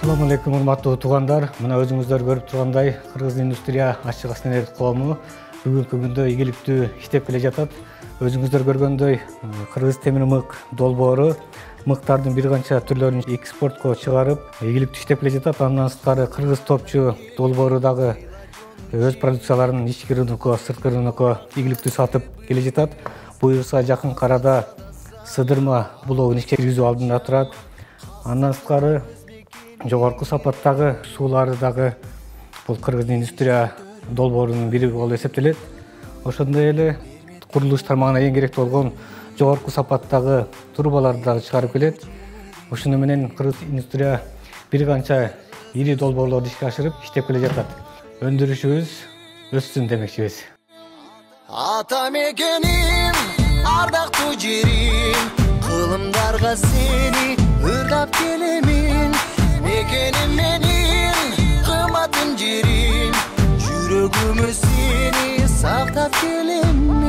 Assalamu alaikum урматтуу туугандар. Мына өзүңүздөр көрүп тургандай, Кыргыз индустрия ачык астенер коому бүгүнкү күндө ийгиликтүү иштеп келе жатат. Өзүңүздөр көргөндөй, Кыргыз темир мык долбоору мыктардын бир канча түрлөрүн экспортко чыгарып, ийгиликтүү иштеп келе жатат. Андан сырткары Кыргыз топчу долбоору дагы өз продукцияларын ички рынокко, сырткы рынокко ийгиликтүү сатып келе жатат. Буюрса жакын арада сыдырма блогун ишке киргизүү алдында турат. Андан сырткары жогорку сапаттагы суулары дагы бул Кыргыз индустрия долбоорунун бири болуп эсептелет. Ошондой эле курулуш тармагына эң керектүү болгон жогорку сапаттагы трубаларды дагы чыгарып келет. Ошону менен Кыргыз индустрия бир канча ири долбоорлорду ишке ашырып иштеп келе жатат. Өндүрүшүбүз өссүн демекчибиз. Ата мекеним, ардактуу жерим, кылымдарга сени ырдап келемин. Мекеним менин, кымбатын жерим, жүрөгүмө сени сактап келемин.